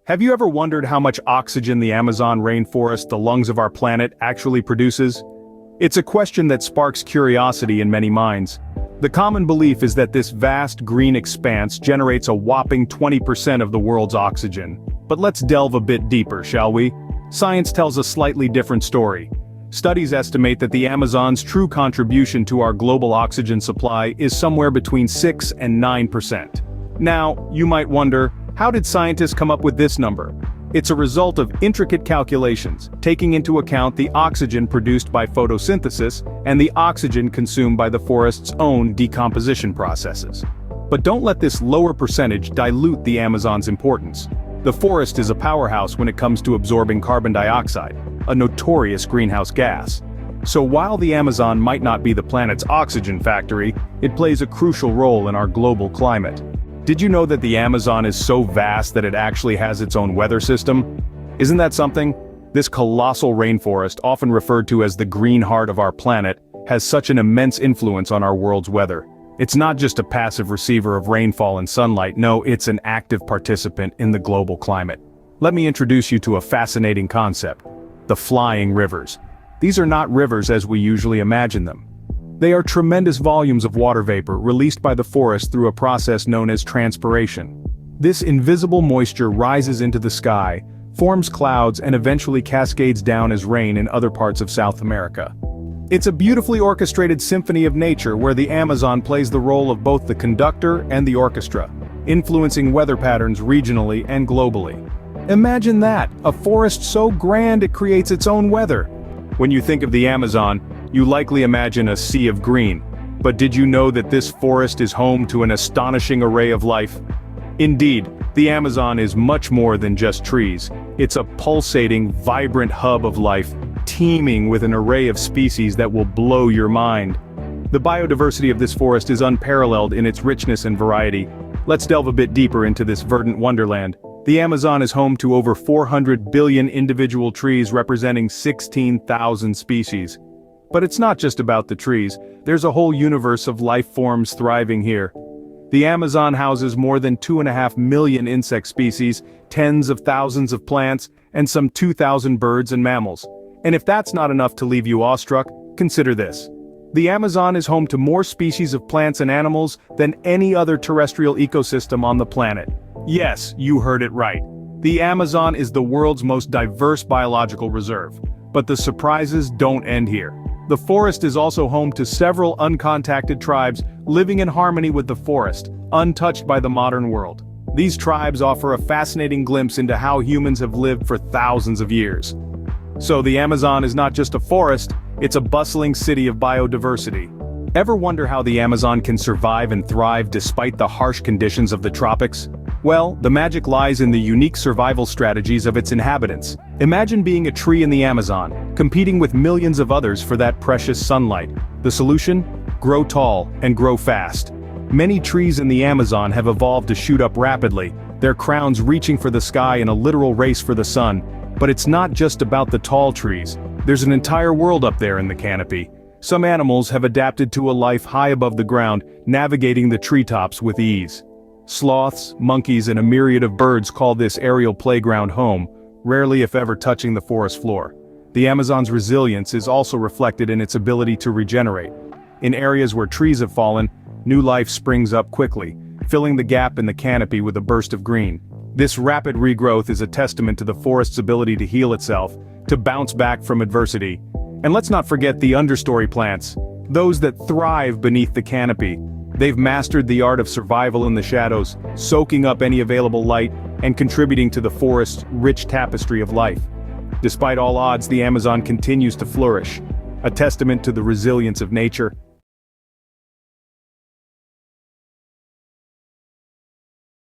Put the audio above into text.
Have you ever wondered how much oxygen the Amazon rainforest, the lungs of our planet, actually produces? It's a question that sparks curiosity in many minds. The common belief is that this vast green expanse generates a whopping 20% of the world's oxygen. But let's delve a bit deeper, shall we? Science tells a slightly different story. Studies estimate that the Amazon's true contribution to our global oxygen supply is somewhere between 6 and 9%. Now, you might wonder, how did scientists come up with this number? It's a result of intricate calculations, taking into account the oxygen produced by photosynthesis and the oxygen consumed by the forest's own decomposition processes. But don't let this lower percentage dilute the Amazon's importance. The forest is a powerhouse when it comes to absorbing carbon dioxide, a notorious greenhouse gas. So while the Amazon might not be the planet's oxygen factory, it plays a crucial role in our global climate. Did you know that the Amazon is so vast that it actually has its own weather system? Isn't that something? This colossal rainforest, often referred to as the green heart of our planet, has such an immense influence on our world's weather. It's not just a passive receiver of rainfall and sunlight, no, it's an active participant in the global climate. Let me introduce you to a fascinating concept: the flying rivers. These are not rivers as we usually imagine them. They are tremendous volumes of water vapor released by the forest through a process known as transpiration. This invisible moisture rises into the sky, forms clouds, and eventually cascades down as rain in other parts of South America. It's a beautifully orchestrated symphony of nature where the Amazon plays the role of both the conductor and the orchestra, influencing weather patterns regionally and globally. Imagine that, a forest so grand it creates its own weather. When you think of the Amazon, you likely imagine a sea of green. But did you know that this forest is home to an astonishing array of life? Indeed, the Amazon is much more than just trees. It's a pulsating, vibrant hub of life, teeming with an array of species that will blow your mind. The biodiversity of this forest is unparalleled in its richness and variety. Let's delve a bit deeper into this verdant wonderland. The Amazon is home to over 400 billion individual trees representing 16,000 species. But it's not just about the trees, there's a whole universe of life forms thriving here. The Amazon houses more than 2.5 million insect species, tens of thousands of plants, and some 2,000 birds and mammals. And if that's not enough to leave you awestruck, consider this. The Amazon is home to more species of plants and animals than any other terrestrial ecosystem on the planet. Yes, you heard it right. The Amazon is the world's most diverse biological reserve. But the surprises don't end here. The forest is also home to several uncontacted tribes living in harmony with the forest, untouched by the modern world. These tribes offer a fascinating glimpse into how humans have lived for thousands of years. So the Amazon is not just a forest, it's a bustling city of biodiversity. Ever wonder how the Amazon can survive and thrive despite the harsh conditions of the tropics? Well, the magic lies in the unique survival strategies of its inhabitants. Imagine being a tree in the Amazon, competing with millions of others for that precious sunlight. The solution? Grow tall and grow fast. Many trees in the Amazon have evolved to shoot up rapidly, their crowns reaching for the sky in a literal race for the sun. But it's not just about the tall trees. There's an entire world up there in the canopy. Some animals have adapted to a life high above the ground, navigating the treetops with ease. Sloths, monkeys, and a myriad of birds call this aerial playground home, rarely if ever touching the forest floor. The Amazon's resilience is also reflected in its ability to regenerate. In areas where trees have fallen, new life springs up quickly, filling the gap in the canopy with a burst of green. This rapid regrowth is a testament to the forest's ability to heal itself, to bounce back from adversity. And let's not forget the understory plants, those that thrive beneath the canopy. They've mastered the art of survival in the shadows, soaking up any available light, and contributing to the forest's rich tapestry of life. Despite all odds, the Amazon continues to flourish, a testament to the resilience of nature.